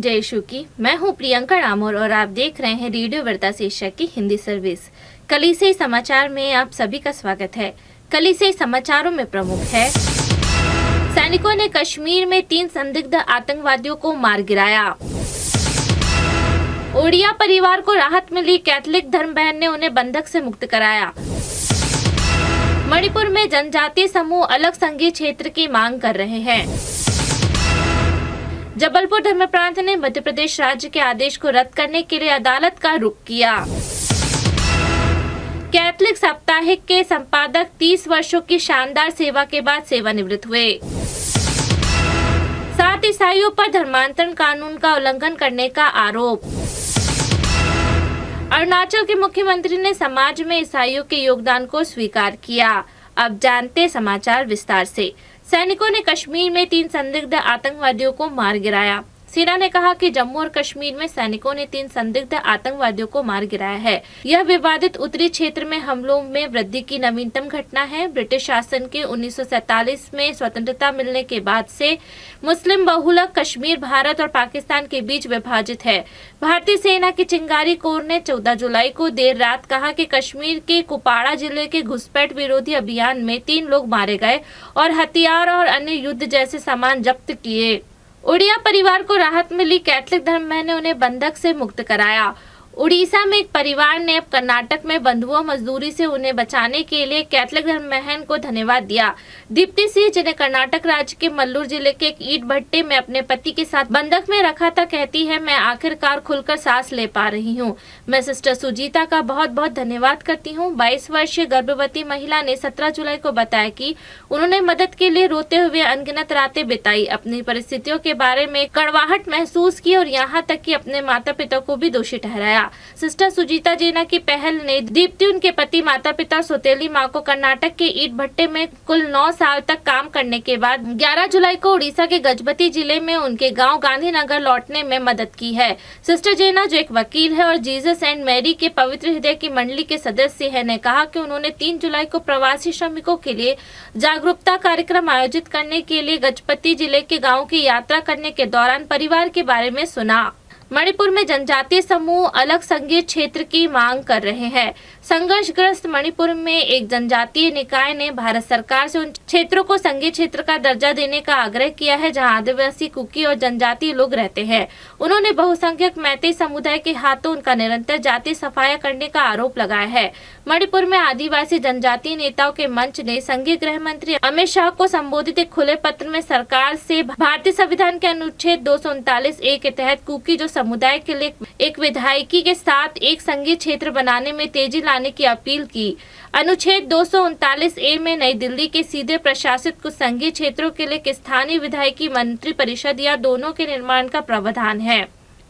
जय यीशु की। मैं हूं प्रियंका डामोर और आप देख रहे हैं रेडियो वार्ता शीर्षक की हिंदी सर्विस। कलीसियाई समाचार में आप सभी का स्वागत है। कलीसियाई समाचारों में प्रमुख है, सैनिकों ने कश्मीर में 3 संदिग्ध आतंकवादियों को मार गिराया। ओडिया परिवार को राहत मिली, कैथोलिक धर्म बहन ने उन्हें बंधक से मुक्त कराया। मणिपुर में जनजातीय समूह अलग संघीय क्षेत्र की मांग कर रहे हैं। जबलपुर धर्म प्रांत ने मध्य प्रदेश राज्य के आदेश को रद्द करने के लिए अदालत का रुख किया। कैथोलिक साप्ताहिक के संपादक 30 वर्षों की शानदार सेवा के बाद सेवानिवृत्त हुए। 7 ईसाइयों पर धर्मांतरण कानून का उल्लंघन करने का आरोप। अरुणाचल के मुख्यमंत्री ने समाज में ईसाइयों के योगदान को स्वीकार किया। अब जानते समाचार विस्तार से। सैनिकों ने कश्मीर में 3 संदिग्ध आतंकवादियों को मार गिराया। सेना ने कहा कि जम्मू और कश्मीर में सैनिकों ने 3 संदिग्ध आतंकवादियों को मार गिराया है। यह विवादित उत्तरी क्षेत्र में हमलों में वृद्धि की नवीनतम घटना है। ब्रिटिश शासन के 1947 में स्वतंत्रता मिलने के बाद से मुस्लिम बहुल कश्मीर भारत और पाकिस्तान के बीच विभाजित है। भारतीय सेना की चिंगारी कोर ने 14 जुलाई को देर रात कहा कि कश्मीर के कुपवाड़ा जिले के घुसपैठ विरोधी अभियान में 3 लोग मारे गए और हथियार और अन्य युद्ध जैसे सामान जब्त किए। उड़िया परिवार को राहत मिली, कैथोलिक धर्म बहन ने उन्हें बंधक से मुक्त कराया। उड़ीसा में एक परिवार ने अब कर्नाटक में बंधुआ मजदूरी से उन्हें बचाने के लिए कैथोलिक धर्म बहन को धन्यवाद दिया। दीप्ति सिंह, जिन्हें कर्नाटक राज्य के मल्लूर जिले के एक ईंट भट्टे में अपने पति के साथ बंधक में रखा था, कहती है, मैं आखिरकार खुलकर सांस ले पा रही हूँ। मैं सिस्टर सुजीता का बहुत बहुत धन्यवाद करती हूँ। 22 वर्षीय गर्भवती महिला ने 17 जुलाई को बताया कि उन्होंने मदद के लिए रोते हुए अनगिनत रातें बिताई, अपनी परिस्थितियों के बारे में कड़वाहट महसूस की और यहाँ तक कि अपने माता पिता को भी दोषी ठहराया। सिस्टर सुजीता जेना की पहल ने दीप्ति, उनके पति, माता पिता, सौतेली मां को कर्नाटक के ईंट भट्टे में कुल 9 साल तक काम करने के बाद 11 जुलाई को उड़ीसा के गजपति जिले में उनके गांव गांधीनगर लौटने में मदद की है। सिस्टर जेना, जो एक वकील है और जीसस एंड मैरी के पवित्र हृदय की मंडली के सदस्य है, ने कहा कि उन्होंने 3 जुलाई को प्रवासी श्रमिकों के लिए जागरूकता कार्यक्रम आयोजित करने के लिए गजपति जिले के गाँव की यात्रा करने के दौरान परिवार के बारे में सुना। मणिपुर में जनजातीय समूह अलग संघीय क्षेत्र की मांग कर रहे हैं। संघर्षग्रस्त मणिपुर में एक जनजातीय निकाय ने भारत सरकार से उन क्षेत्रों को संघीय क्षेत्र का दर्जा देने का आग्रह किया है जहां आदिवासी, कुकी और जनजातीय लोग रहते हैं। उन्होंने बहुसंख्यक मैतेई समुदाय के हाथों उनका निरंतर जातीय सफाया करने का आरोप लगाया है। मणिपुर में आदिवासी जनजातीय नेताओं के मंच ने संघीय गृह मंत्री अमित शाह को संबोधित एक खुले पत्र में सरकार से भारतीय संविधान के अनुच्छेद 239A के तहत कुकी जो समुदाय के लिए एक विधायकी के साथ एक संघीय क्षेत्र बनाने में तेजी लाने की अपील की। अनुच्छेद 239A में नई दिल्ली के सीधे प्रशासित कुछ संघीय क्षेत्रों के लिए एक स्थानीय विधायकी मंत्री परिषद या दोनों के निर्माण का प्रावधान है।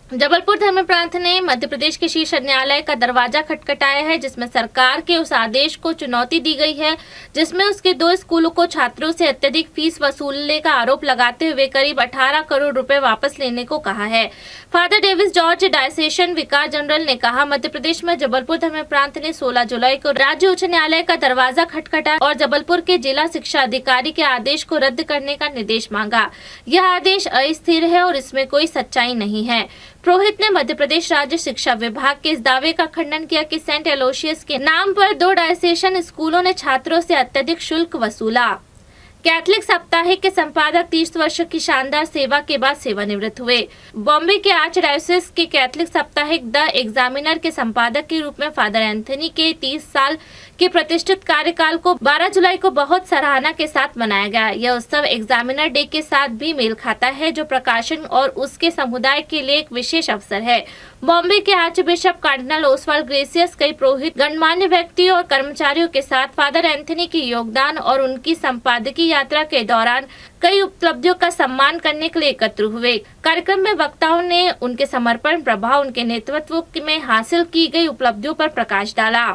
जबलपुर धर्म प्रांत ने मध्य प्रदेश के शीर्ष न्यायालय का दरवाजा खटखटाया है, जिसमें सरकार के उस आदेश को चुनौती दी गई है जिसमें उसके 2 स्कूलों को छात्रों से अत्यधिक फीस वसूलने का आरोप लगाते हुए करीब 18 करोड़ रुपए वापस लेने को कहा है। फादर डेविस जॉर्ज, डायसेशन विकार जनरल, ने कहा, मध्य प्रदेश में जबलपुर धर्म प्रांत ने 16 जुलाई को राज्य उच्च न्यायालय का दरवाजा खटखटाया और जबलपुर के जिला शिक्षा अधिकारी के आदेश को रद्द करने का निर्देश मांगा। यह आदेश अस्थिर है और इसमें कोई सच्चाई नहीं है। पुरोहित ने मध्य प्रदेश राज्य शिक्षा विभाग के इस दावे का खंडन किया कि सेंट एलोशियस के नाम पर 2 डायसेशन स्कूलों ने छात्रों से अत्यधिक शुल्क वसूला। कैथोलिक साप्ताहिक के संपादक 30 वर्षों की शानदार सेवा के बाद सेवानिवृत्त हुए। बॉम्बे के आर्च डायोसिस के कैथोलिक साप्ताहिक द एग्जामिनर के संपादक के रूप में फादर एंथनी के 30 साल के प्रतिष्ठित कार्यकाल को 12 जुलाई को बहुत सराहना के साथ मनाया गया। यह उत्सव एग्जामिनर डे के साथ भी मेल खाता है, जो प्रकाशन और उसके समुदाय के लिए एक विशेष अवसर है। बॉम्बे के arch bishop cardinal Oswald gracious, कई पुरोहित, गणमान्य व्यक्तियों और कर्मचारियों के साथ फादर एंथनी के योगदान और उनकी संपादकीय यात्रा के दौरान कई उपलब्धियों का सम्मान करने के लिए एकत्र हुए। कार्यक्रम में वक्ताओं ने उनके समर्पण, प्रभाव, उनके नेतृत्व में हासिल की गई उपलब्धियों पर प्रकाश डाला।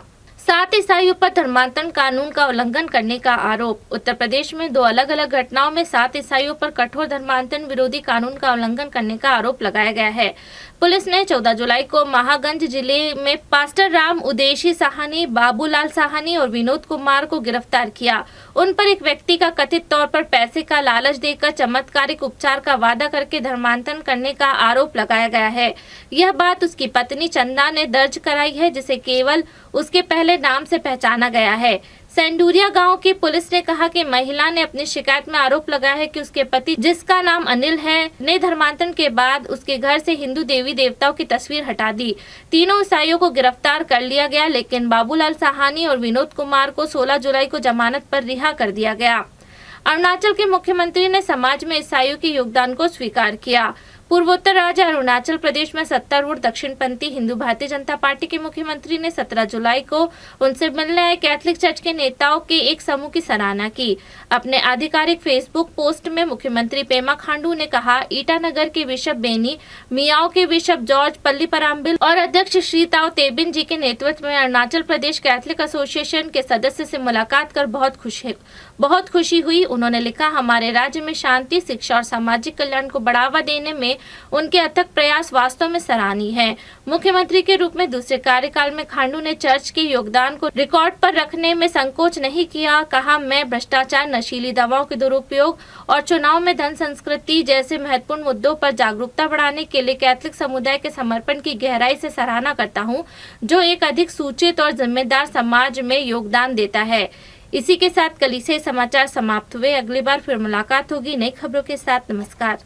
7 ईसाइयों पर धर्मांतरण कानून का उल्लंघन करने का आरोप। उत्तर प्रदेश में 2 अलग अलग घटनाओं में 7 ईसाइयों पर कठोर धर्मांतरण विरोधी कानून का उल्लंघन करने का आरोप लगाया गया है। पुलिस ने 14 जुलाई को महागंज जिले में पास्टर राम उदेशी साहनी, बाबूलाल साहनी और विनोद कुमार को गिरफ्तार किया। उन पर एक व्यक्ति का कथित तौर पर पैसे का लालच देकर चमत्कारिक उपचार का वादा करके धर्मांतरण करने का आरोप लगाया गया है। यह बात उसकी पत्नी चंदा ने दर्ज कराई है, जिसे केवल उसके पहले नाम से पहचाना गया है। सेंडूरिया गांव की पुलिस ने कहा कि महिला ने अपनी शिकायत में आरोप लगाया है कि उसके पति, जिसका नाम अनिल है, ने धर्मांतरण के बाद उसके घर से हिंदू देवी देवताओं की तस्वीर हटा दी। तीनों ईसाइयों को गिरफ्तार कर लिया गया, लेकिन बाबूलाल साहनी और विनोद कुमार को 16 जुलाई को जमानत पर रिहा कर दिया गया। अरुणाचल के मुख्यमंत्री ने समाज में ईसाइयों के योगदान को स्वीकार किया। पूर्वोत्तर राज्य अरुणाचल प्रदेश में सत्तारूढ़ दक्षिणपंथी हिंदू भारतीय जनता पार्टी के मुख्यमंत्री ने 17 जुलाई को उनसे मिलने आए कैथोलिक चर्च के नेताओं के एक समूह की सराहना की। अपने आधिकारिक फेसबुक पोस्ट में मुख्यमंत्री पेमा खांडू ने कहा, ईटानगर के बिशप बेनी, मियाओ के बिशप जॉर्ज पल्लीपराम्बिल और अध्यक्ष श्री ताओ तेबिन जी के नेतृत्व में अरुणाचल प्रदेश कैथोलिक एसोसिएशन के सदस्य से मुलाकात कर बहुत खुशी हुई। उन्होंने लिखा, हमारे राज्य में शांति, शिक्षा और सामाजिक कल्याण को बढ़ावा देने में उनके अथक प्रयास वास्तव में सराहनीय है। मुख्यमंत्री के रूप में दूसरे कार्यकाल में खांडू ने चर्च के योगदान को रिकॉर्ड पर रखने में संकोच नहीं किया। कहा, मैं भ्रष्टाचार, नशीली दवाओं के दुरुपयोग और चुनाव में धन संस्कृति जैसे महत्वपूर्ण मुद्दों पर जागरूकता बढ़ाने के लिए कैथोलिक समुदाय के समर्पण की गहराई से सराहना करता हूं, जो एक अधिक सूचित और जिम्मेदार समाज में योगदान देता है। इसी के साथ कलीसिया समाचार समाप्त हुए। अगली बार फिर मुलाकात होगी नई खबरों के साथ। नमस्कार।